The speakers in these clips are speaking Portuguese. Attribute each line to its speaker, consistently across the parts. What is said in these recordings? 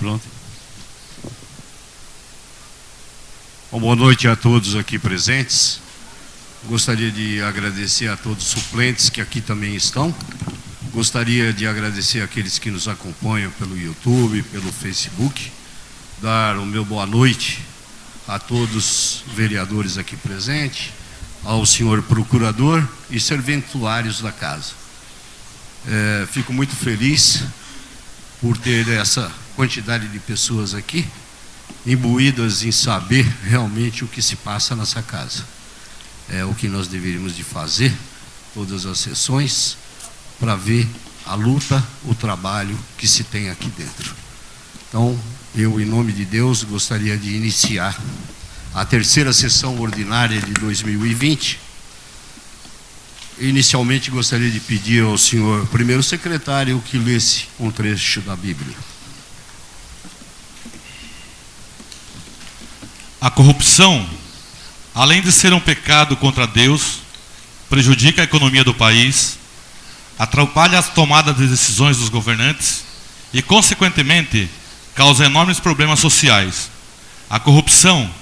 Speaker 1: Pronto. Bom, boa noite a todos aqui presentes. Gostaria de agradecer a todos os suplentes que aqui também estão. Gostaria de agradecer àqueles que nos acompanham pelo YouTube, pelo Facebook. Dar o meu boa noite a todos os vereadores aqui presentes, ao senhor procurador e serventuários da casa. Fico muito feliz por ter essa quantidade de pessoas aqui, imbuídas em saber realmente o que se passa nessa casa. É o que nós deveríamos de fazer, todas as sessões, para ver a luta, o trabalho que se tem aqui dentro. Então, eu, em nome de Deus, gostaria de iniciar a terceira sessão ordinária de 2020. Inicialmente, gostaria de pedir ao senhor primeiro secretário que lesse um trecho da Bíblia.
Speaker 2: A corrupção, além de ser um pecado contra Deus, prejudica a economia do país, atrapalha a tomada de decisões dos governantes e, consequentemente, causa enormes problemas sociais. A corrupção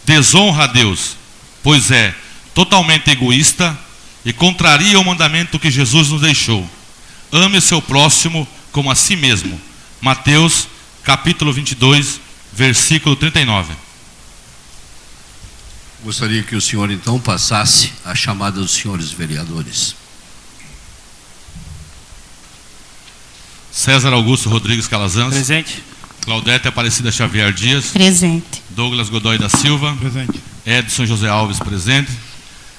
Speaker 2: desonra a Deus, pois é totalmente egoísta e contraria o mandamento que Jesus nos deixou. Ame o seu próximo como a si mesmo. Mateus, capítulo 22, versículo 39.
Speaker 1: Gostaria que o senhor, então, passasse a chamada dos senhores vereadores.
Speaker 2: César Augusto Rodrigues Calazans.
Speaker 3: Presente.
Speaker 2: Claudete Aparecida Xavier Dias.
Speaker 4: Presente.
Speaker 2: Douglas Godoy da Silva.
Speaker 3: Presente.
Speaker 2: Edson José Alves, presente.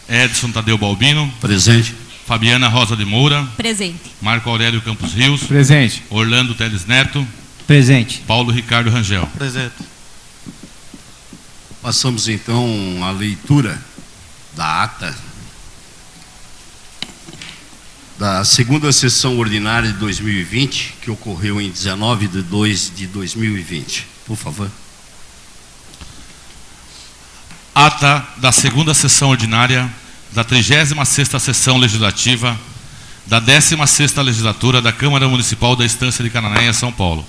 Speaker 2: Edson Tadeu Balbino.
Speaker 1: Presente.
Speaker 2: Fabiana Rosa de Moura.
Speaker 4: Presente.
Speaker 2: Marco Aurélio Campos Rios.
Speaker 3: Presente.
Speaker 2: Orlando Teles Neto.
Speaker 3: Presente.
Speaker 2: Paulo Ricardo Rangel.
Speaker 3: Presente.
Speaker 1: Passamos, então, à leitura da ata da segunda sessão ordinária de 2020, que ocorreu em 19/2/2020. Por favor.
Speaker 2: Ata da segunda sessão ordinária da 36ª sessão legislativa da 16ª legislatura da Câmara Municipal da Estância de Cananéia, São Paulo.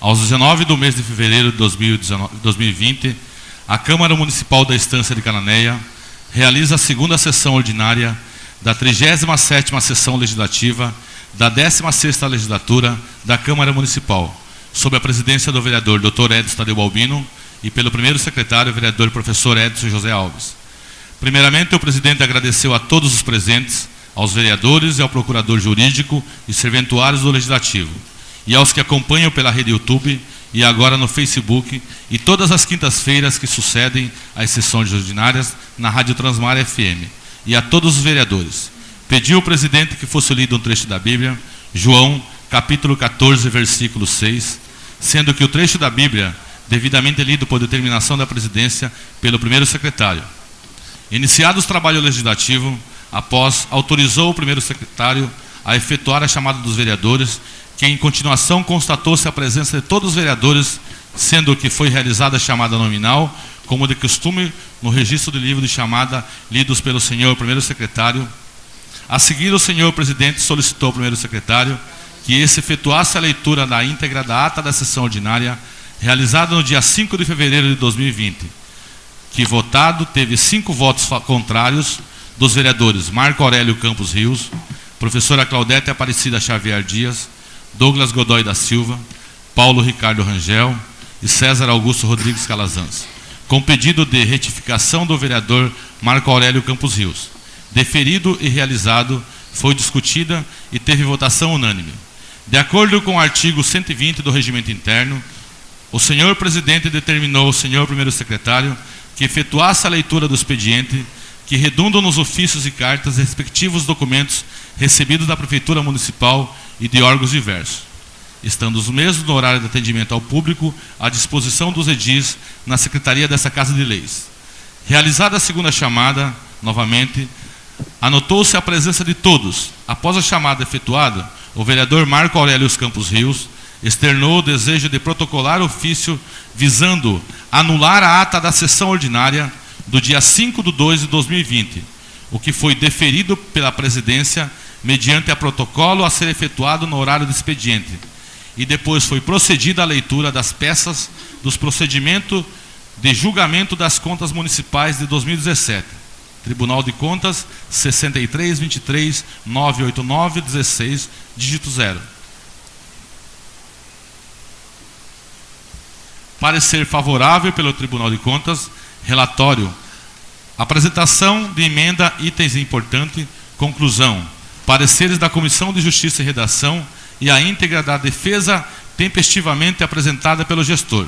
Speaker 2: Aos 19 do mês de fevereiro de 2020, a Câmara Municipal da Estância de Cananéia realiza a segunda sessão ordinária da 37ª sessão legislativa da 16ª legislatura da Câmara Municipal, sob a presidência do vereador Dr. Edson Tadeu Balbino e pelo primeiro secretário, vereador professor Edson José Alves. Primeiramente, o presidente agradeceu a todos os presentes, aos vereadores e ao procurador jurídico e serventuários do Legislativo, e aos que acompanham pela rede YouTube e agora no Facebook e todas as quintas-feiras que sucedem às sessões ordinárias na Rádio Transmar FM, e a todos os vereadores. Pediu o presidente que fosse lido um trecho da Bíblia, João, capítulo 14, versículo 6, sendo que o trecho da Bíblia, devidamente lido por determinação da presidência pelo primeiro secretário. Iniciados o trabalho legislativo, após, autorizou o primeiro secretário a efetuar a chamada dos vereadores, que em continuação constatou-se a presença de todos os vereadores, sendo que foi realizada a chamada nominal, como de costume no registro de livro de chamada lidos pelo senhor primeiro secretário. A seguir, o senhor presidente solicitou ao primeiro secretário que esse efetuasse a leitura da íntegra da ata da sessão ordinária, realizada no dia 5 de fevereiro de 2020, que votado teve 5 votos contrários dos vereadores Marco Aurélio Campos Rios, professora Claudete Aparecida Xavier Dias, Douglas Godoy da Silva, Paulo Ricardo Rangel e César Augusto Rodrigues Calazans, com pedido de retificação do vereador Marco Aurélio Campos Rios. Deferido e realizado, foi discutida e teve votação unânime. De acordo com o artigo 120 do Regimento Interno, o senhor presidente determinou ao senhor primeiro secretário que efetuasse a leitura do expediente, que redundam nos ofícios e cartas respectivos documentos recebidos da Prefeitura Municipal e de órgãos diversos, estando os mesmos no horário de atendimento ao público à disposição dos edis na Secretaria dessa Casa de Leis. Realizada a segunda chamada, novamente, anotou-se a presença de todos. Após a chamada efetuada, o vereador Marco Aurélio Campos Rios externou o desejo de protocolar ofício visando anular a ata da sessão ordinária do dia 5/2/2020, o que foi deferido pela presidência mediante a protocolo a ser efetuado no horário do expediente. e depois foi procedida a leitura das peças dos procedimentos de julgamento das contas municipais de 2017. Tribunal de Contas 63.23.989.16, dígito 0. Parecer favorável pelo Tribunal de Contas. Relatório. Apresentação de emenda, itens importantes. Conclusão. Pareceres da Comissão de Justiça e Redação e a íntegra da defesa tempestivamente apresentada pelo gestor.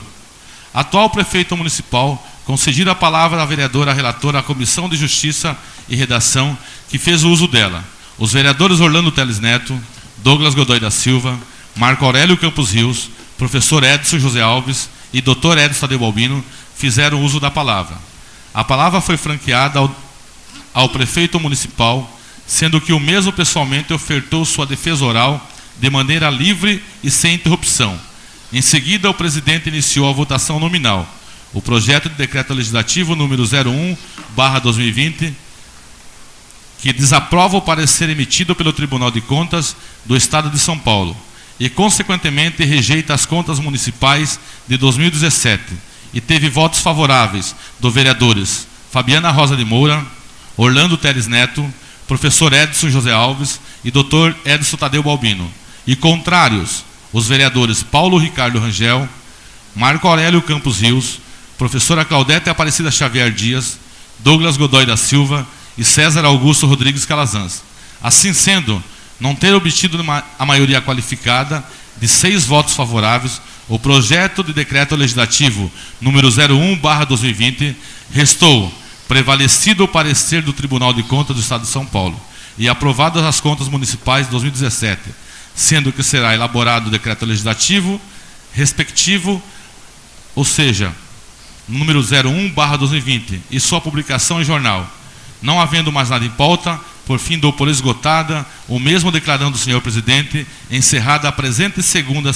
Speaker 2: Atual prefeito municipal, concedida a palavra à vereadora relatora à Comissão de Justiça e Redação, que fez o uso dela. Os vereadores Orlando Teles Neto, Douglas Godoy da Silva, Marco Aurélio Campos Rios, professor Edson José Alves e Dr. Edson Tadeu Balbino fizeram uso da palavra. A palavra foi franqueada ao prefeito municipal, sendo que o mesmo pessoalmente ofertou sua defesa oral de maneira livre e sem interrupção. Em seguida, o presidente iniciou a votação nominal. O projeto de decreto legislativo número 01/2020, que desaprova o parecer emitido pelo Tribunal de Contas do Estado de São Paulo e, consequentemente, rejeita as contas municipais de 2017 e teve votos favoráveis dos vereadores Fabiana Rosa de Moura, Orlando Teles Neto, professor Edson José Alves e Dr. Edson Tadeu Balbino, e contrários os vereadores Paulo Ricardo Rangel, Marco Aurélio Campos Rios, professora Claudete Aparecida Xavier Dias, Douglas Godoy da Silva e César Augusto Rodrigues Calazans. Assim sendo, não ter obtido a maioria qualificada de 6 votos favoráveis, o projeto de decreto legislativo número 01/2020 restou prevalecido o parecer do Tribunal de Contas do Estado de São Paulo e aprovadas as contas municipais de 2017, sendo que será elaborado o decreto legislativo respectivo, ou seja, número 01/2020, e sua publicação em jornal. Não havendo mais nada em pauta, por fim dou por esgotada, o mesmo declarando o senhor presidente, encerrada a presente segunda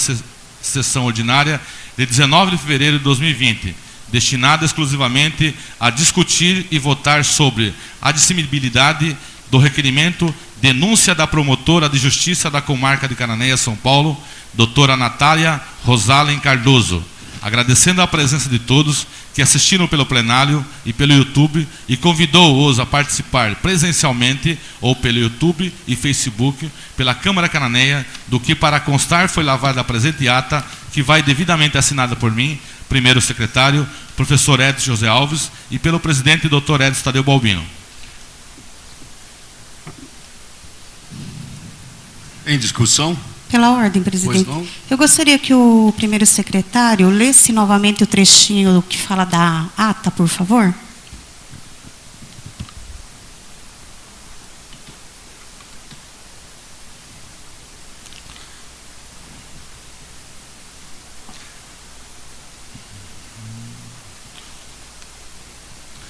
Speaker 2: sessão ordinária de 19 de fevereiro de 2020, destinada exclusivamente a discutir e votar sobre a admissibilidade do requerimento denúncia da promotora de justiça da comarca de Cananéia, São Paulo, doutora Natália Rosalen Cardoso, agradecendo a presença de todos que assistiram pelo plenário e pelo YouTube e convidou-os a participar presencialmente ou pelo YouTube e Facebook pela Câmara Cananéia, do que para constar foi lavada a presente ata, que vai devidamente assinada por mim, primeiro secretário, professor Edson José Alves, e pelo presidente, Dr. Edson Tadeu Balbino.
Speaker 1: Em discussão?
Speaker 3: Pela ordem, presidente. Eu gostaria que o primeiro secretário lesse novamente o trechinho que fala da ata, por favor.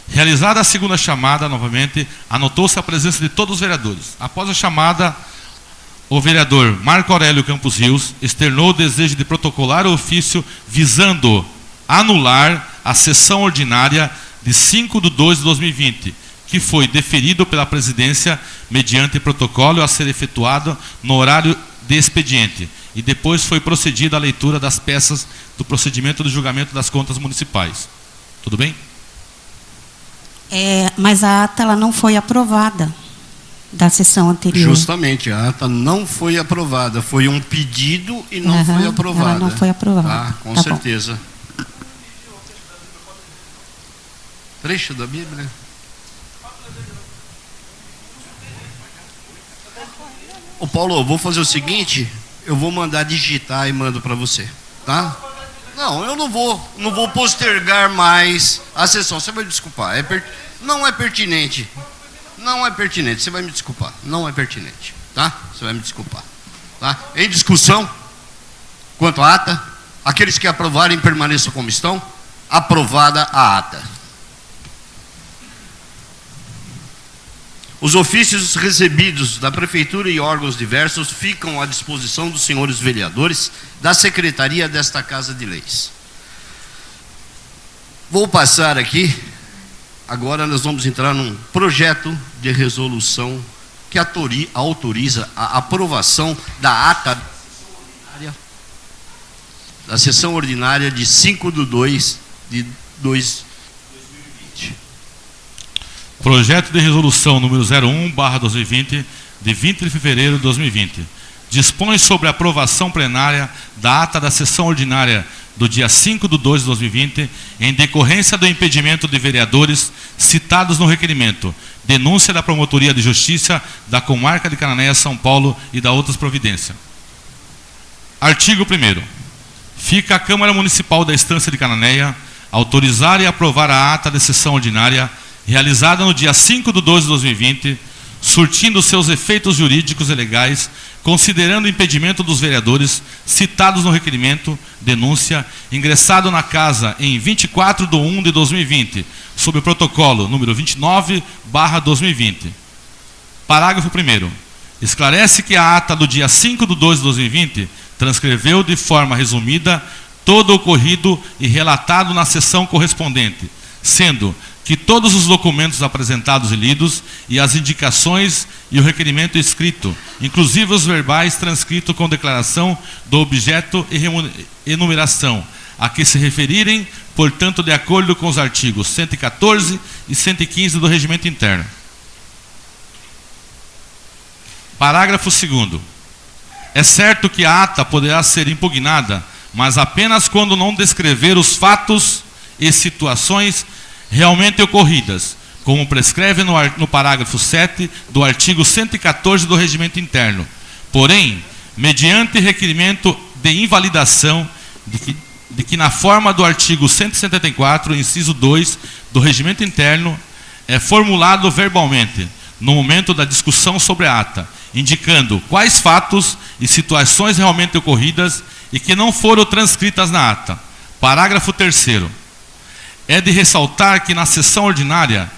Speaker 2: Realizada a segunda chamada, novamente, anotou-se a presença de todos os vereadores. Após a chamada, o vereador Marco Aurélio Campos Rios externou o desejo de protocolar o ofício visando anular a sessão ordinária de 5/2/2020, que foi deferido pela presidência mediante protocolo a ser efetuado no horário de expediente, e depois foi procedida a leitura das peças do procedimento de julgamento das contas municipais. Tudo bem?
Speaker 3: Mas a ata ela não foi aprovada da sessão anterior.
Speaker 1: Justamente, a ata não foi aprovada. Foi um pedido e não foi aprovada.
Speaker 3: Ela não foi aprovada.
Speaker 1: Ah, com
Speaker 3: tá
Speaker 1: certeza. Bom. Trecho da Bíblia. Ô Paulo, eu vou fazer o seguinte, eu vou mandar digitar e mando para você, tá? Não, eu não vou postergar mais a sessão. Você vai me desculpar. Não é pertinente. Não é pertinente. Você vai me desculpar. Não é pertinente, tá? Você vai me desculpar, tá? Em discussão, quanto à ata, aqueles que aprovarem permaneçam como estão. Aprovada a ata. Os ofícios recebidos da Prefeitura e órgãos diversos ficam à disposição dos senhores vereadores da Secretaria desta Casa de Leis. Vou passar aqui, agora nós vamos entrar num projeto de resolução que autoriza a aprovação da ata da sessão ordinária de 5/2/2020.
Speaker 2: Projeto de resolução número 01/2020, de 20 de fevereiro de 2020. Dispõe sobre a aprovação plenária da ata da sessão ordinária do dia 5/2/2020, em decorrência do impedimento de vereadores citados no requerimento, denúncia da Promotoria de Justiça da Comarca de Cananéia, São Paulo e da outras providências. Artigo 1º. Fica a Câmara Municipal da Estância de Cananéia autorizar e aprovar a ata de sessão ordinária realizada no dia 5/2/2020, surtindo seus efeitos jurídicos e legais, considerando o impedimento dos vereadores citados no requerimento, denúncia, ingressado na casa em 24/1/2020, sob o protocolo número 29/2020. Parágrafo 1º. Esclarece que a ata do dia 5/2/2020 transcreveu de forma resumida todo o ocorrido e relatado na sessão correspondente, sendo que todos os documentos apresentados e lidos, e as indicações e o requerimento escrito, inclusive os verbais transcritos com declaração do objeto e enumeração, a que se referirem, portanto, de acordo com os artigos 114 e 115 do Regimento Interno. Parágrafo 2º. É certo que a ata poderá ser impugnada, mas apenas quando não descrever os fatos e situações realmente ocorridas, como prescreve no parágrafo 7 do artigo 114 do Regimento Interno. Porém, mediante requerimento de invalidação de que na forma do artigo 174, inciso 2 do Regimento Interno, é formulado verbalmente, no momento da discussão sobre a ata, indicando quais fatos e situações realmente ocorridas e que não foram transcritas na ata. Parágrafo 3º. É de ressaltar que na sessão ordinária,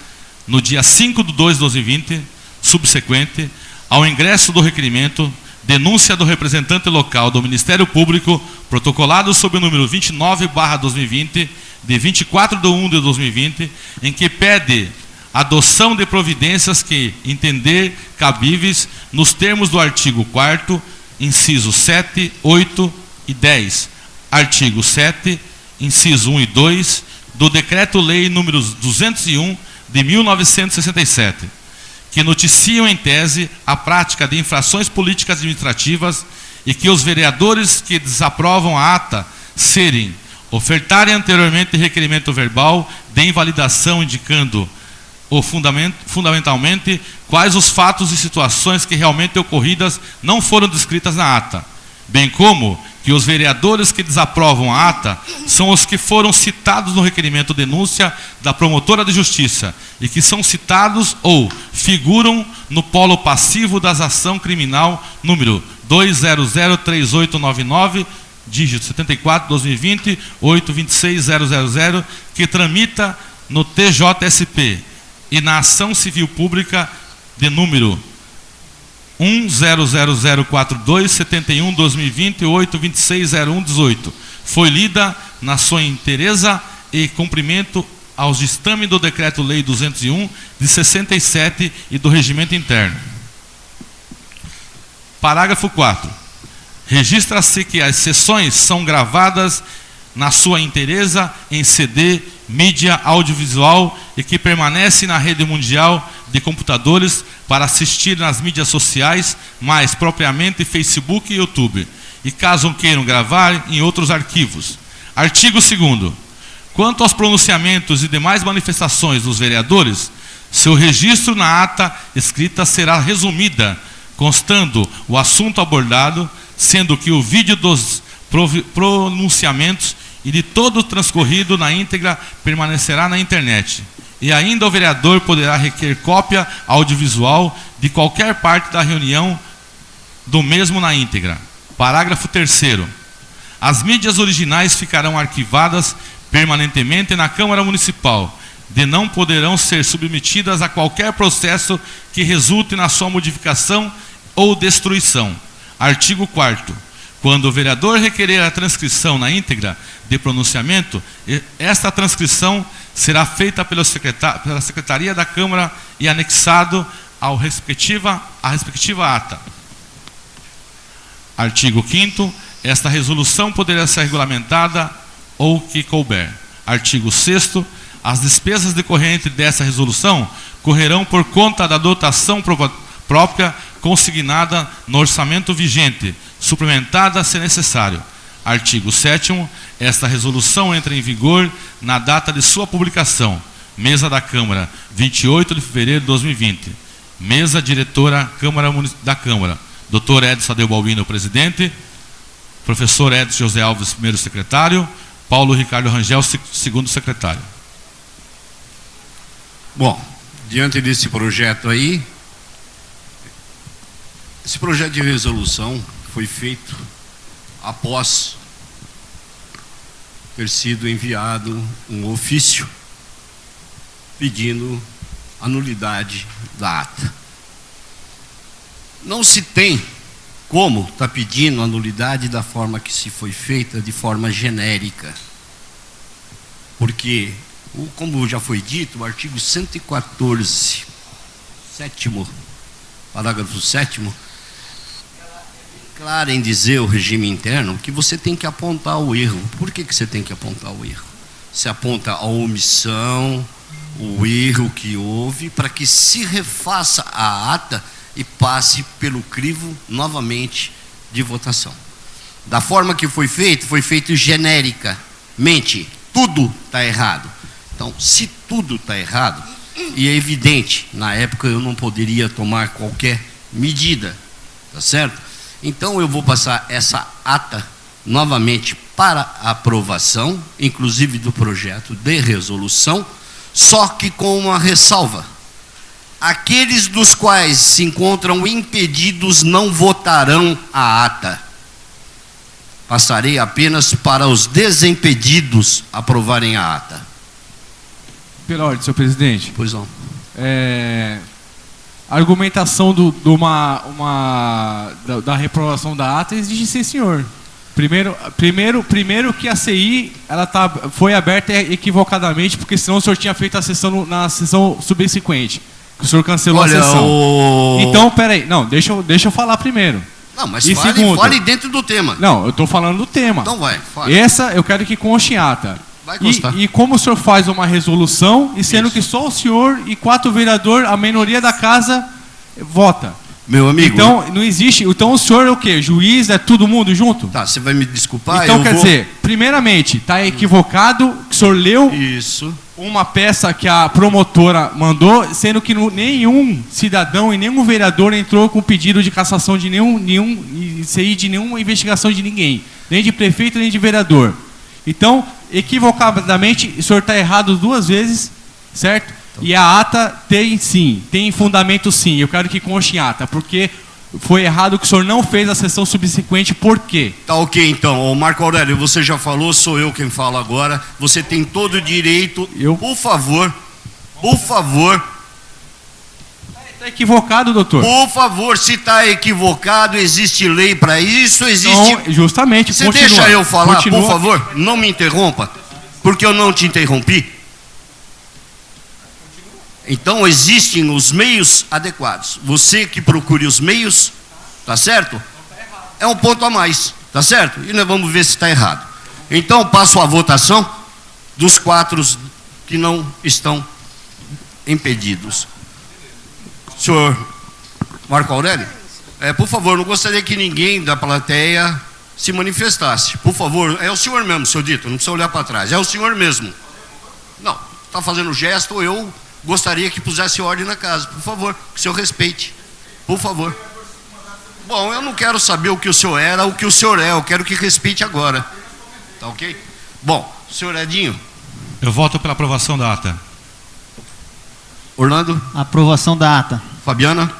Speaker 2: no dia 5/2/2020, subsequente ao ingresso do requerimento, denúncia do representante local do Ministério Público, protocolado sob o número 29/2020, de 24/1/2020, em que pede adoção de providências que entender cabíveis nos termos do artigo 4º, inciso 7, 8 e 10, artigo 7, inciso 1 e 2, do Decreto-Lei número 201 de 1967, que noticiam em tese a prática de infrações políticas administrativas e que os vereadores que desaprovam a ata serem ofertarem anteriormente requerimento verbal de invalidação indicando fundamentalmente quais os fatos e situações que realmente ocorridas não foram descritas na ata, bem como que os vereadores que desaprovam a ata são os que foram citados no requerimento denúncia da promotora de justiça e que são citados ou figuram no polo passivo das ação criminal número 2003899, dígito 74/2020, 826000, que tramita no TJSP e na ação civil pública de número 100004271/2020, 8260118. Foi lida na sua inteireza e cumprimento aos ditames do Decreto-Lei 201 de 67 e do Regimento Interno. Parágrafo 4º. Registra-se que as sessões são gravadas na sua inteireza em CD, mídia audiovisual e que permanece na rede mundial de computadores para assistir nas mídias sociais, mais propriamente Facebook e YouTube, e caso queiram gravar em outros arquivos. Artigo 2º. Quanto aos pronunciamentos e demais manifestações dos vereadores, seu registro na ata escrita será resumida, constando o assunto abordado, sendo que o vídeo dos pronunciamentos e de todo o transcorrido na íntegra permanecerá na internet. E ainda o vereador poderá requerer cópia audiovisual de qualquer parte da reunião do mesmo na íntegra. Parágrafo 3º. As mídias originais ficarão arquivadas permanentemente na Câmara Municipal, de não poderão ser submetidas a qualquer processo que resulte na sua modificação ou destruição. Artigo 4º. Quando o vereador requerer a transcrição na íntegra de pronunciamento, esta transcrição será feita pela Secretaria da Câmara e anexado à respectiva ata. Artigo 5º. Esta resolução poderá ser regulamentada ou que couber. Artigo 6º. As despesas decorrentes dessa resolução correrão por conta da dotação própria consignada no orçamento vigente, suplementada se necessário. Artigo 7º. Esta resolução entra em vigor na data de sua publicação. Mesa da Câmara, 28 de fevereiro de 2020. Mesa diretora da Câmara. Dr. Edson Adeu Balbino, presidente. Professor Edson José Alves, primeiro secretário. Paulo Ricardo Rangel, segundo secretário.
Speaker 1: Bom, diante desse projeto aí, esse projeto de resolução foi feito após ter sido enviado um ofício pedindo a nulidade da ata. Não se tem como estar pedindo a nulidade da forma que se foi feita, de forma genérica. Porque, como já foi dito, o artigo 114, parágrafo 7º, claro em dizer o regime interno que você tem que apontar o erro. Por que você tem que apontar o erro? Você aponta a omissão, o erro que houve, para que se refaça a ata e passe pelo crivo novamente de votação. Da forma que foi feito genericamente. Tudo está errado. Então, se tudo está errado, e é evidente, na época eu não poderia tomar qualquer medida, tá certo? Então eu vou passar essa ata novamente para aprovação, inclusive do projeto de resolução, só que com uma ressalva. Aqueles dos quais se encontram impedidos não votarão a ata. Passarei apenas para os desimpedidos aprovarem a ata.
Speaker 4: Pela ordem, senhor presidente.
Speaker 1: Pois não.
Speaker 4: A argumentação da reprovação da ata exige sim, senhor. Primeiro que a CI foi aberta equivocadamente, porque senão o senhor tinha feito a sessão na sessão subsequente. O senhor cancelou a sessão. Então, peraí, não, deixa eu falar primeiro.
Speaker 1: Não, mas fale dentro do tema.
Speaker 4: Não, eu estou falando do tema.
Speaker 1: Então vai, fale.
Speaker 4: Essa eu quero que conste em ata.
Speaker 1: Vai constar.
Speaker 4: E como o senhor faz uma resolução, e sendo que só o senhor e 4 vereadores, a minoria da casa, vota.
Speaker 1: Meu amigo.
Speaker 4: Então, não existe. Então o senhor é o quê? Juiz, é todo mundo junto?
Speaker 1: Tá, você vai me desculpar.
Speaker 4: Então quer dizer, primeiramente, está equivocado, que o senhor leu uma peça que a promotora mandou, sendo que nenhum cidadão e nenhum vereador entrou com pedido de cassação de nenhuma investigação de ninguém, nem de prefeito, nem de vereador. Então, equivocadamente, o senhor está errado 2 vezes, certo? E a ata tem fundamento sim, eu quero que conste em ata, porque foi errado que o senhor não fez a sessão subsequente, por quê?
Speaker 1: Tá ok então, ô Marco Aurélio, você já falou, sou eu quem fala agora, você tem todo o direito, por favor,
Speaker 4: Está equivocado, doutor.
Speaker 1: Por favor, se está equivocado, existe lei para isso, existe...
Speaker 4: Então, justamente,
Speaker 1: você deixa eu falar, por favor, não me interrompa, porque eu não te interrompi. Então existem os meios adequados. Você que procure os meios, tá certo? É um ponto a mais, tá certo? E nós vamos ver se está errado. Então passo a votação dos 4 que não estão impedidos. Senhor Marco Aurélio, por favor, não gostaria que ninguém da plateia se manifestasse. Por favor, é o senhor mesmo, senhor Dito, não precisa olhar para trás. É o senhor mesmo. Não, está fazendo gesto, eu gostaria que pusesse ordem na casa, por favor, que o senhor respeite, por favor. Bom, eu não quero saber o que o senhor era, o que o senhor é, eu quero que respeite agora, tá ok? Bom, senhor Edinho.
Speaker 2: Eu voto pela aprovação da ata.
Speaker 1: Orlando?
Speaker 5: Aprovação da ata.
Speaker 1: Fabiana?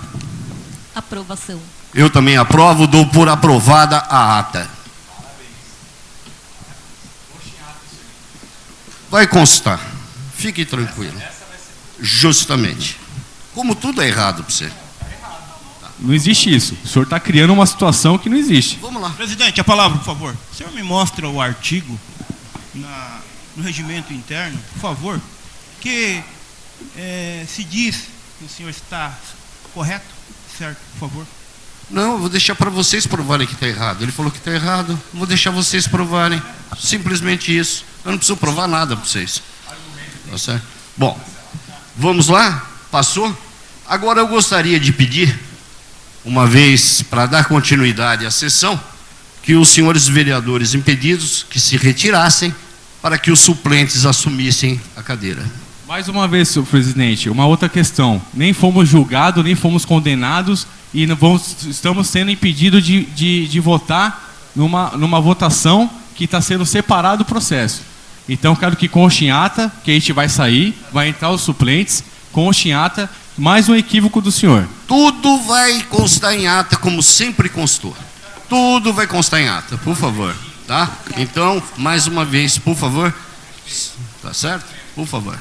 Speaker 6: Aprovação.
Speaker 1: Eu também aprovo, dou por aprovada a ata. Vai constar, fique tranquilo. Justamente. Como tudo é errado para você.
Speaker 4: Não existe isso. O senhor está criando uma situação que não existe.
Speaker 1: Vamos lá.
Speaker 7: Presidente, a palavra, por favor. O senhor me mostra o artigo no regimento interno, por favor, que se diz que o senhor está correto, certo, por favor.
Speaker 1: Não, eu vou deixar para vocês provarem que está errado. Ele falou que está errado, vou deixar vocês provarem. Simplesmente isso. Eu não preciso provar nada para vocês. Tá certo? Bom, vamos lá? Passou? Agora eu gostaria de pedir, uma vez para dar continuidade à sessão, que os senhores vereadores impedidos que se retirassem para que os suplentes assumissem a cadeira.
Speaker 4: Mais uma vez, senhor presidente, uma outra questão. Nem fomos julgados, nem fomos condenados e estamos sendo impedidos de votar numa votação que está sendo separado o processo. Então, quero que conste em ata que a gente vai sair, vai entrar os suplentes, conste em ata, mais um equívoco do senhor.
Speaker 1: Tudo vai constar em ata, como sempre constou. Tudo vai constar em ata, por favor. Tá? Então, mais uma vez, por favor. Tá certo? Por favor.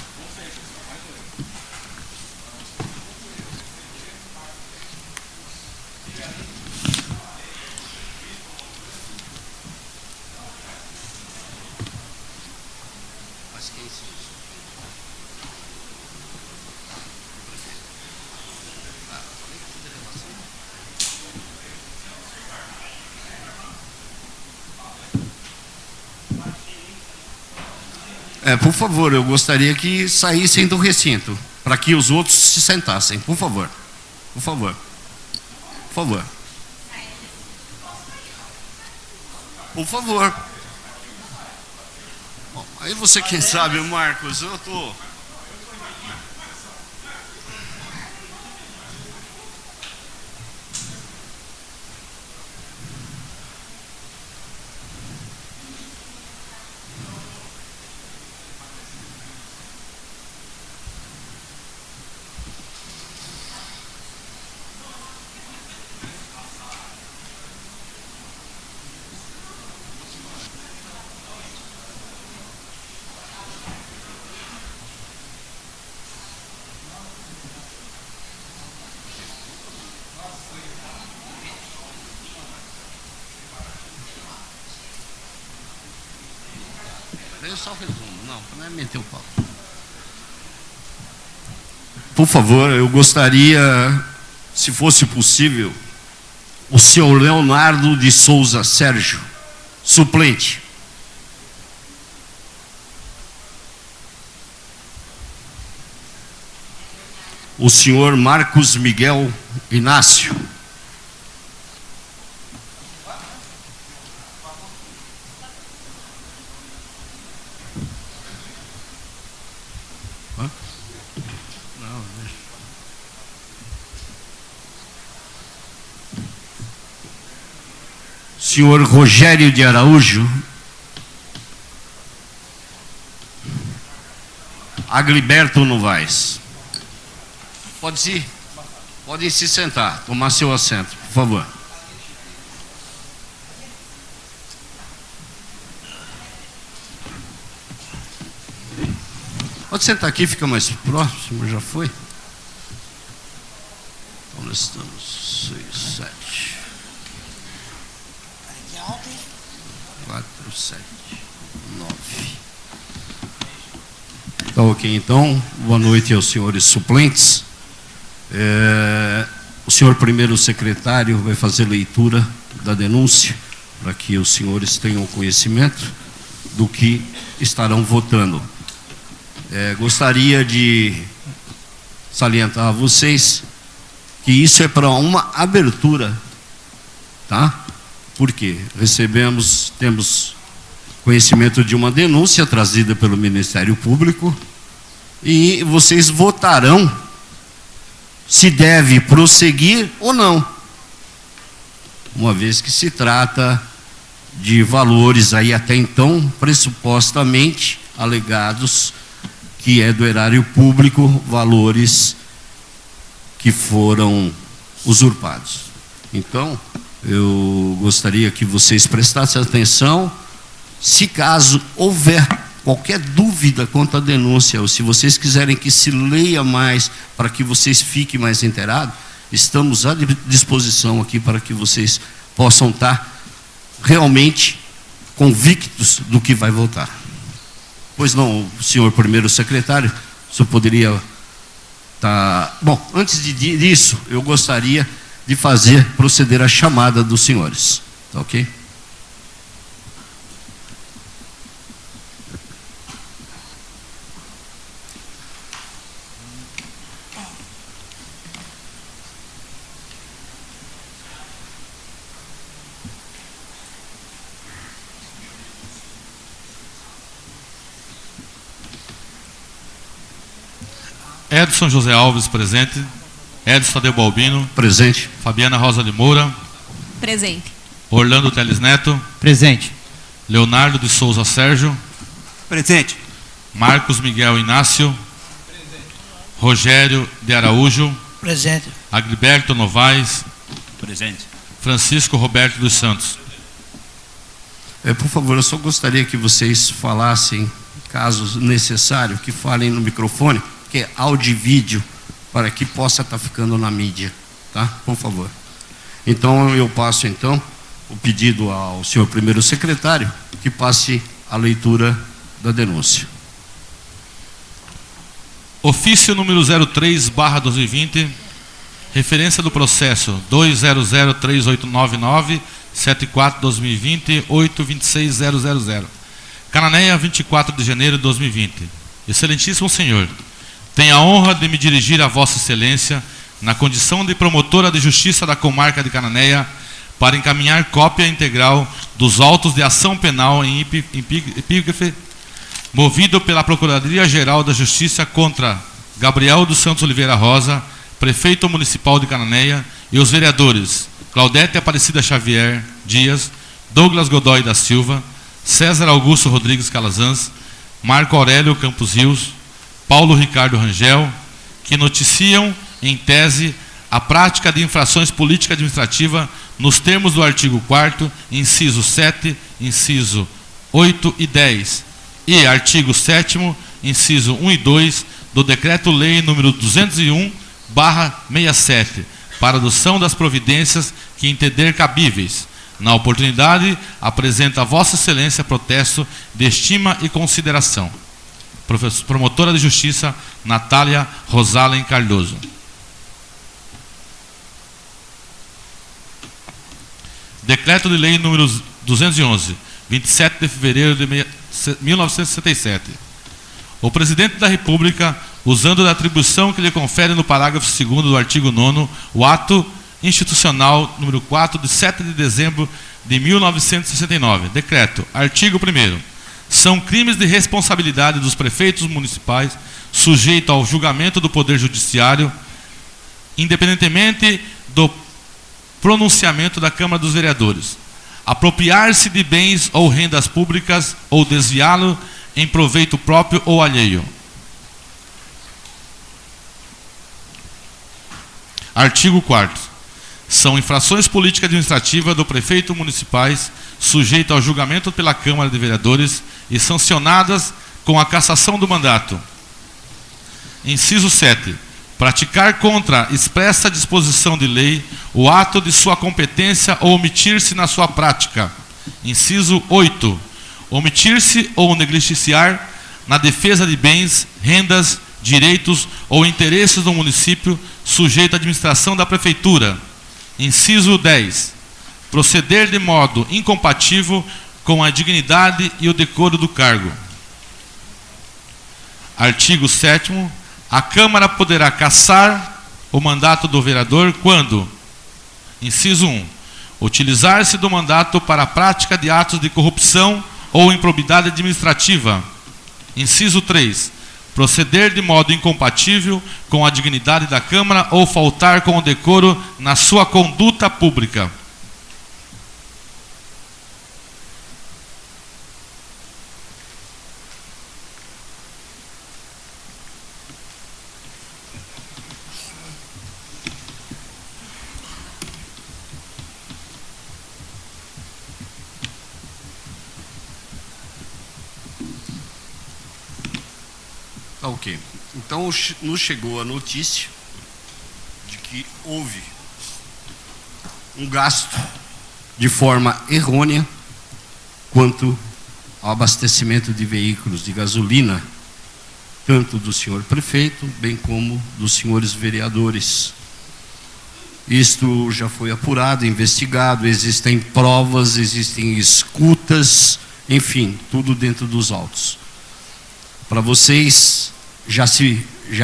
Speaker 1: Por favor, eu gostaria que saíssem do recinto, para que os outros se sentassem, por favor. Por favor. Por favor. Por favor. Bom, aí você, quem sabe, Marcos, eu estou... Eu só resumo, não é meter o pau. Por favor, eu gostaria, se fosse possível, o senhor Leonardo de Souza Sérgio, suplente. O senhor Marcos Miguel Inácio. Senhor Rogério de Araújo. Agliberto Novaes. Podem se sentar, tomar seu assento, por favor. Pode sentar aqui, fica mais próximo, já foi? Então nós estamos 6, 7. 4, 7, 9. Tá ok, então. Boa noite aos senhores suplentes. O senhor primeiro secretário vai fazer leitura da denúncia para que os senhores tenham conhecimento do que estarão votando. Gostaria de salientar a vocês que isso é para uma abertura, tá? Porque temos conhecimento de uma denúncia trazida pelo Ministério Público e vocês votarão se deve prosseguir ou não, uma vez que se trata de valores aí até então pressupostamente alegados que é do erário público, valores que foram usurpados. Então, eu gostaria que vocês prestassem atenção. Se caso houver qualquer dúvida quanto à denúncia, ou se vocês quiserem que se leia mais para que vocês fiquem mais inteirados, estamos à disposição aqui para que vocês possam estar realmente convictos do que vai votar. Pois não, senhor primeiro secretário, o senhor poderia estar... Bom, antes disso, eu gostaria de proceder à chamada dos senhores. Tá ok?
Speaker 2: Edson José Alves, presente. Edson Tadeu Balbino.
Speaker 1: Presente.
Speaker 2: Fabiana Rosa de Moura.
Speaker 6: Presente.
Speaker 2: Orlando Teles Neto.
Speaker 4: Presente.
Speaker 2: Leonardo de Souza Sérgio.
Speaker 7: Presente.
Speaker 2: Marcos Miguel Inácio. Presente. Rogério de Araújo.
Speaker 5: Presente.
Speaker 2: Agriberto Novaes.
Speaker 7: Presente.
Speaker 2: Francisco Roberto dos Santos.
Speaker 1: Por favor, eu só gostaria que vocês falassem, caso necessário, que falem no microfone, que é áudio e vídeo, para que possa estar ficando na mídia, tá? Por favor. Então, eu passo, então, o pedido ao senhor primeiro secretário, que passe a leitura da denúncia.
Speaker 2: Ofício número 03/2020, referência do processo 2003899-74-2020-826000. Cananéia, 24 de janeiro de 2020. Excelentíssimo senhor, tenho a honra de me dirigir a Vossa Excelência na condição de promotora de justiça da comarca de Cananéia para encaminhar cópia integral dos autos de ação penal em epígrafe movido pela Procuradoria-Geral da Justiça contra Gabriel dos Santos Oliveira Rosa, prefeito municipal de Cananéia, e os vereadores Claudete Aparecida Xavier Dias, Douglas Godoy da Silva, César Augusto Rodrigues Calazans, Marco Aurélio Campos Rios, Paulo Ricardo Rangel, que noticiam, em tese, a prática de infrações política-administrativa nos termos do artigo 4º, inciso 7, inciso 8 e 10, e artigo 7º, inciso 1 e 2, do Decreto-Lei nº 201/67, para adoção das providências que entender cabíveis. Na oportunidade, apresenta a Vossa Excelência protesto de estima e consideração. Promotora de Justiça, Natália Rosalen Cardoso. Decreto de Lei número 211, 27 de fevereiro de 1967. O Presidente da República, usando da atribuição que lhe confere no parágrafo 2º do artigo 9º, o ato institucional número 4 de 7 de dezembro de 1969. Decreto. Artigo 1º. São crimes de responsabilidade dos prefeitos municipais, sujeito ao julgamento do Poder Judiciário, independentemente do pronunciamento da Câmara dos Vereadores. Apropriar-se de bens ou rendas públicas ou desviá-lo em proveito próprio ou alheio. Artigo 4º. São infrações políticas administrativas do prefeito municipais, sujeito ao julgamento pela Câmara de Vereadores e sancionadas com a cassação do mandato. Inciso 7. Praticar contra expressa disposição de lei o ato de sua competência ou omitir-se na sua prática. Inciso 8. Omitir-se ou negligenciar na defesa de bens, rendas, direitos ou interesses do município sujeito à administração da prefeitura. Inciso 10. Proceder de modo incompatível com a dignidade e o decoro do cargo. Artigo 7º. A Câmara poderá cassar o mandato do vereador quando, inciso 1, utilizar-se do mandato para a prática de atos de corrupção ou improbidade administrativa. Inciso 3, proceder de modo incompatível com a dignidade da Câmara ou faltar com o decoro na sua conduta pública.
Speaker 1: Tá ok. Então, nos chegou a notícia de que houve um gasto de forma errônea quanto ao abastecimento de veículos de gasolina, tanto do senhor prefeito, bem como dos senhores vereadores. Isto já foi apurado, investigado, existem provas, existem escutas, enfim, tudo dentro dos autos. Para vocês, já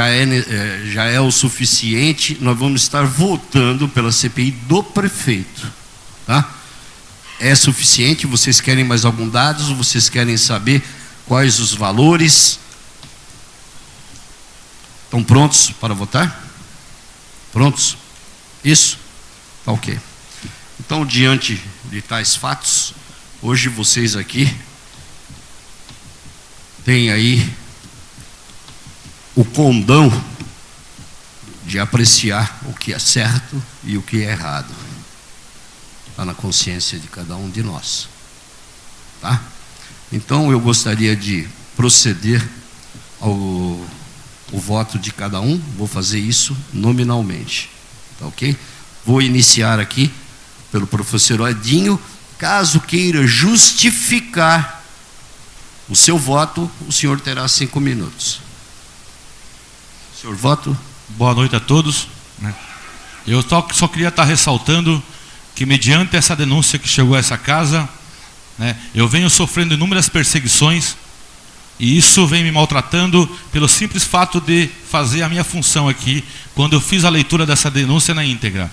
Speaker 1: é o suficiente. Nós vamos estar votando pela CPI do prefeito, tá? É suficiente? Vocês querem mais algum dados? Vocês querem saber quais os valores? Estão prontos para votar? Prontos? Isso? Tá ok. Então, diante de tais fatos, hoje vocês aqui têm aí o condão de apreciar o que é certo e o que é errado. Está na consciência de cada um de nós. Tá? Então, eu gostaria de proceder ao voto de cada um. Vou fazer isso nominalmente. Tá ok? Vou iniciar aqui pelo professor Edinho. Caso queira justificar o seu voto, o senhor terá 5 minutos. Senhor voto?
Speaker 2: Boa noite a todos. Eu só queria estar ressaltando que, mediante essa denúncia que chegou a essa casa, eu venho sofrendo inúmeras perseguições, e isso vem me maltratando pelo simples fato de fazer a minha função aqui, quando eu fiz a leitura dessa denúncia na íntegra.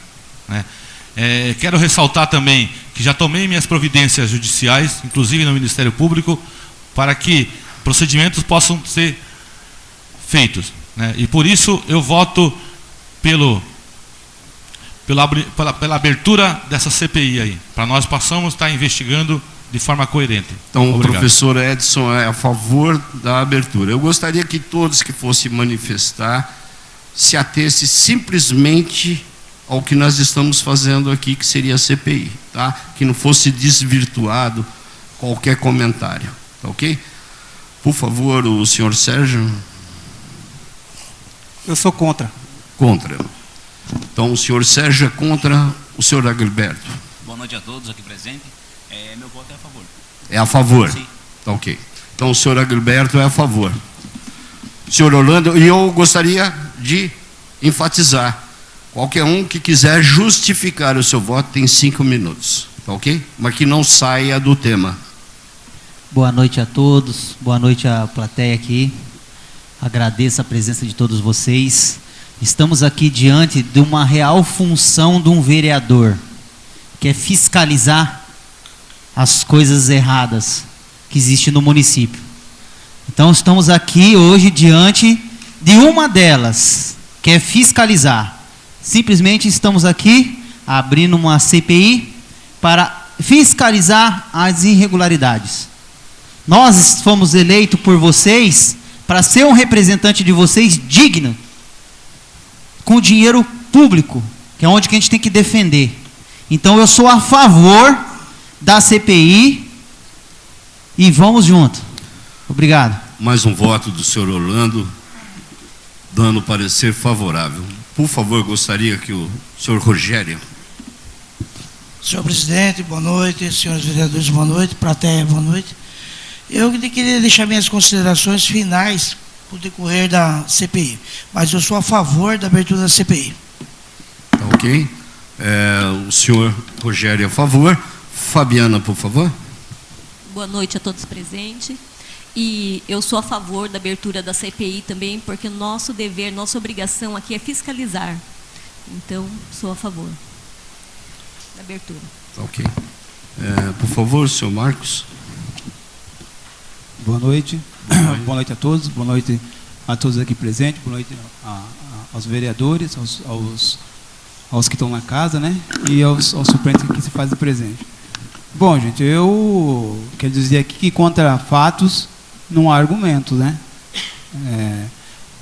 Speaker 2: Quero ressaltar também que já tomei minhas providências judiciais, inclusive no Ministério Público, para que procedimentos possam ser feitos. E por isso eu voto pela abertura dessa CPI aí, para nós possamos estar investigando de forma coerente.
Speaker 1: Então,
Speaker 2: obrigado.
Speaker 1: O professor Edson é a favor da abertura. Eu gostaria que todos que fossem manifestar se atessem simplesmente ao que nós estamos fazendo aqui, que seria a CPI, tá? Que não fosse desvirtuado qualquer comentário, tá ok? Por favor, o senhor Sérgio.
Speaker 5: Eu sou contra.
Speaker 1: Contra. Então, o senhor Sérgio é contra. O senhor Agilberto.
Speaker 8: Boa noite a todos aqui presentes. Meu voto é a favor.
Speaker 1: É a favor?
Speaker 8: Sim.
Speaker 1: Tá ok. Então, o senhor Agilberto é a favor. Senhor Orlando, e eu gostaria de enfatizar: qualquer um que quiser justificar o seu voto tem 5 minutos. Tá ok? Mas que não saia do tema.
Speaker 9: Boa noite a todos. Boa noite à plateia aqui. Agradeço a presença de todos vocês. Estamos aqui diante de uma real função de um vereador, que é fiscalizar as coisas erradas que existem no município. Então, estamos aqui hoje diante de uma delas, que é fiscalizar. Simplesmente estamos aqui abrindo uma CPI para fiscalizar as irregularidades. Nós fomos eleitos por vocês para ser um representante de vocês digno, com dinheiro público, que é onde que a gente tem que defender. Então, eu sou a favor da CPI e vamos junto. Obrigado.
Speaker 1: Mais um voto do senhor Orlando, dando parecer favorável. Por favor, gostaria que o senhor Rogério.
Speaker 10: Senhor presidente, boa noite. Senhores vereadores, boa noite. Plateia, boa noite. Eu queria deixar minhas considerações finais para o decorrer da CPI, mas eu sou a favor da abertura da CPI.
Speaker 1: Tá ok. O senhor Rogério é a favor. Fabiana, por favor.
Speaker 6: Boa noite a todos presentes. E eu sou a favor da abertura da CPI também, porque nosso dever, nossa obrigação aqui é fiscalizar. Então, sou a favor da abertura.
Speaker 1: Ok. Por favor, senhor Marcos.
Speaker 5: Boa noite. Boa noite a todos. Boa noite a todos aqui presentes. Boa noite aos vereadores, aos que estão na casa, né? E aos suplentes que se fazem presente. Bom, gente, eu quero dizer aqui que contra fatos não há argumentos, né?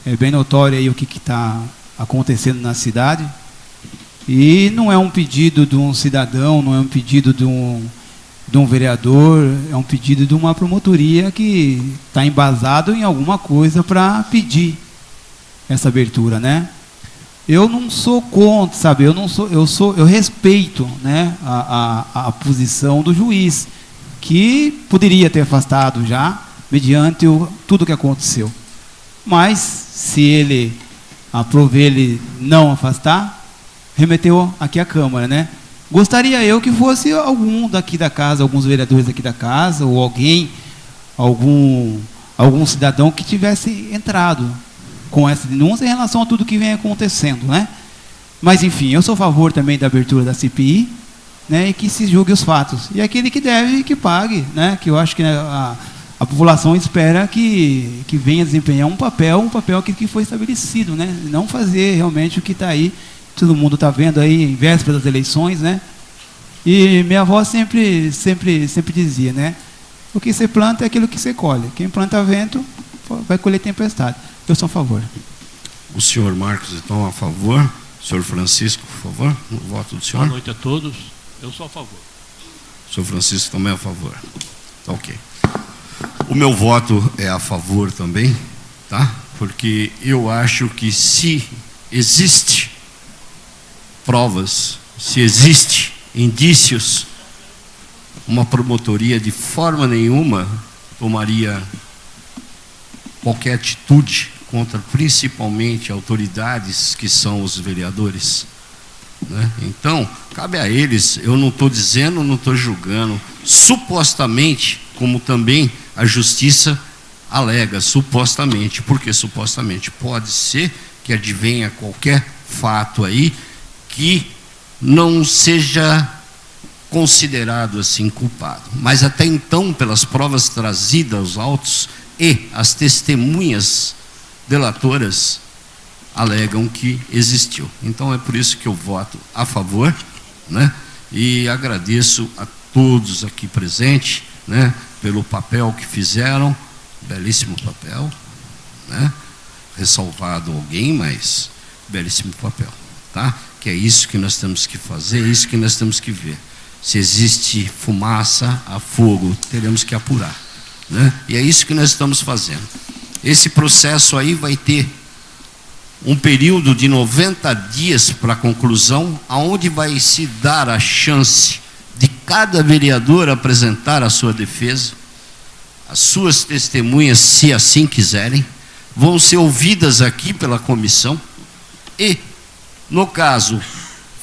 Speaker 5: É bem notório aí o que está acontecendo na cidade. E não é um pedido de um cidadão, não é um pedido de um vereador, é um pedido de uma promotoria que está embasado em alguma coisa para pedir essa abertura, né? Eu não sou contra, sabe? Eu respeito, né, a posição do juiz, que poderia ter afastado já, mediante tudo o que aconteceu. Mas, se ele não afastar, remeteu aqui à Câmara, né? Gostaria eu que fosse algum daqui da casa, alguns vereadores aqui da casa, ou alguém, algum cidadão que tivesse entrado com essa denúncia em relação a tudo que vem acontecendo, né? Mas, enfim, eu sou a favor também da abertura da CPI, né, e que se julgue os fatos. E aquele que deve, que pague, né? Que eu acho que a população espera que venha desempenhar um papel que foi estabelecido, né? Não fazer realmente o que está aí, todo mundo está vendo aí, em véspera das eleições, né? E minha avó sempre dizia, né? O que você planta é aquilo que você colhe. Quem planta vento vai colher tempestade. Eu sou a favor.
Speaker 1: O senhor Marcos, então, a favor. O senhor Francisco, por favor, no voto do senhor.
Speaker 11: Boa noite a todos. Eu sou a favor.
Speaker 1: O senhor Francisco também é a favor. Tá, ok. O meu voto é a favor também, tá? Porque eu acho que se existe provas, se existe indícios, uma promotoria de forma nenhuma tomaria qualquer atitude contra principalmente autoridades que são os vereadores, né? Então, cabe a eles, eu não estou dizendo, não estou julgando, supostamente, como também a justiça alega, supostamente, porque supostamente pode ser que advenha qualquer fato aí que não seja considerado assim culpado. Mas até então, pelas provas trazidas aos autos e as testemunhas delatoras alegam que existiu. Então é por isso que eu voto a favor, né? E agradeço a todos aqui presentes, né, pelo papel que fizeram, belíssimo papel, né? Ressalvado alguém, mas belíssimo papel, tá? Que é isso que nós temos que fazer, é isso que nós temos que ver. Se existe fumaça, há fogo, teremos que apurar, né? E é isso que nós estamos fazendo. Esse processo aí vai ter um período de 90 dias para conclusão, aonde vai se dar a chance de cada vereador apresentar a sua defesa, as suas testemunhas, se assim quiserem, vão ser ouvidas aqui pela comissão e, no caso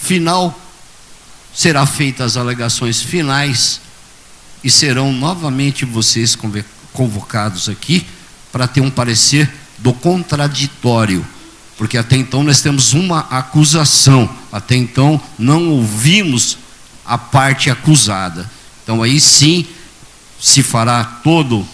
Speaker 1: final, será feitas as alegações finais e serão novamente vocês convocados aqui para ter um parecer do contraditório, porque até então nós temos uma acusação, até então não ouvimos a parte acusada. Então aí sim se fará todo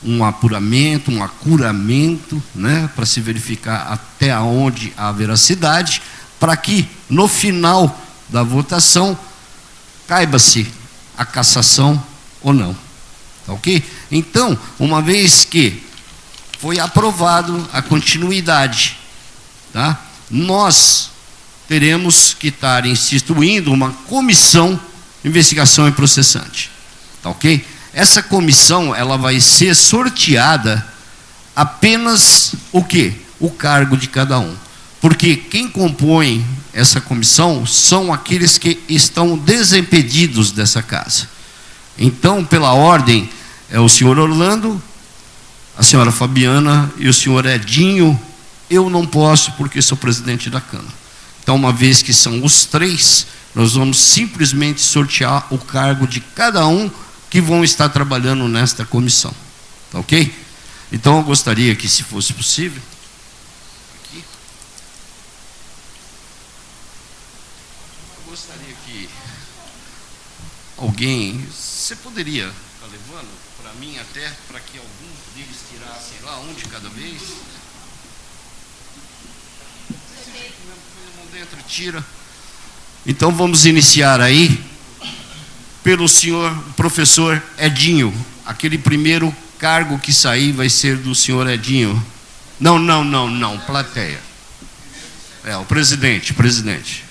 Speaker 1: um apuramento, um acuramento, né, para se verificar até onde há veracidade, para que no final da votação caiba-se a cassação ou não. Tá ok? Então, uma vez que foi aprovado a continuidade, tá? Nós teremos que estar instituindo uma comissão de investigação e processante, tá ok? Essa comissão, ela vai ser sorteada apenas o quê? O cargo de cada um, porque quem compõe essa comissão são aqueles que estão desimpedidos dessa casa. Então, pela ordem, é o senhor Orlando, a senhora Fabiana e o senhor Edinho. Eu não posso porque sou presidente da Câmara. Então, uma vez que são os três, nós vamos simplesmente sortear o cargo de cada um que vão estar trabalhando nesta comissão. Tá ok? Então, eu gostaria que, se fosse possível, aqui, eu gostaria que alguém, você poderia estar levando para mim até, para que algum deles tirassem lá, um de cada vez? Dentro, tira. Então vamos iniciar aí pelo senhor professor Edinho. Aquele primeiro cargo que sair vai ser do senhor Edinho. Não, plateia. É, o presidente. Presidente.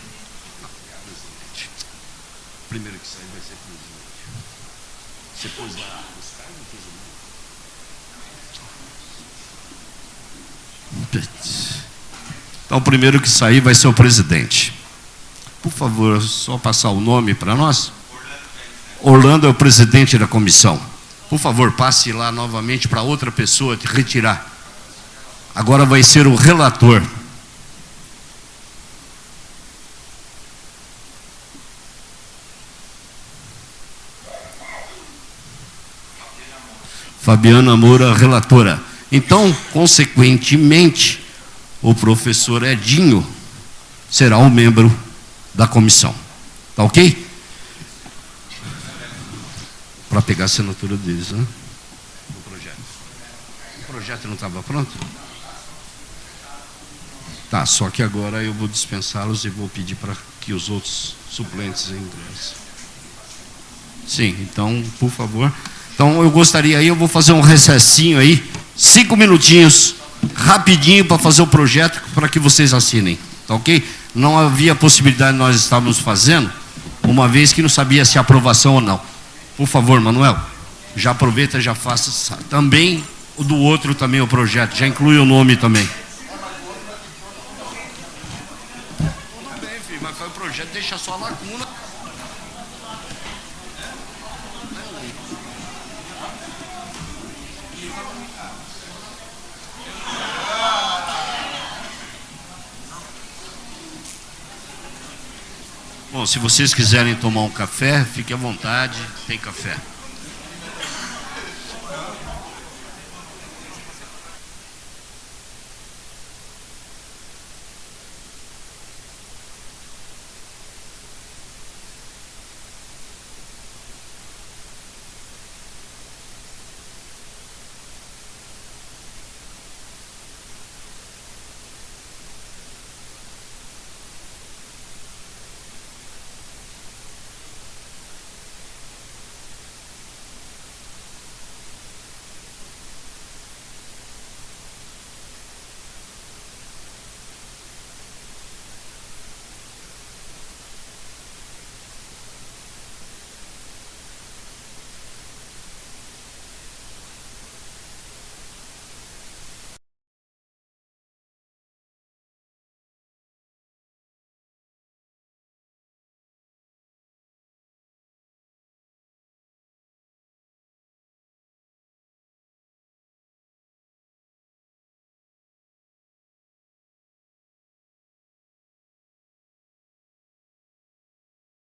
Speaker 1: Primeiro que sair vai ser presidente. Você pôs lá os cargos? Então, o primeiro que sair vai ser o presidente. Por favor, só passar o nome para nós. Orlando é o presidente da comissão. Por favor, passe lá novamente para outra pessoa te retirar. Agora vai ser o relator. Fabiana Moura, relatora. Então, consequentemente, o professor Edinho será um membro da comissão. Tá ok? Para pegar a assinatura deles, né? O projeto. O projeto não estava pronto? Tá, só que agora eu vou dispensá-los e vou pedir para que os outros suplentes ingressem. Sim, então, por favor. Então, eu gostaria aí, eu vou fazer um recessinho aí, 5 minutinhos, rapidinho, para fazer o projeto, para que vocês assinem. Tá ok? Não havia possibilidade de nós estávamos fazendo, uma vez que não sabia se aprovação ou não. Por favor, Manuel, já aproveita, já faça também o do outro também, o projeto, já inclui o nome também. Mas foi o projeto, deixa só a lacuna. Bom, se vocês quiserem tomar um café, fique à vontade, tem café.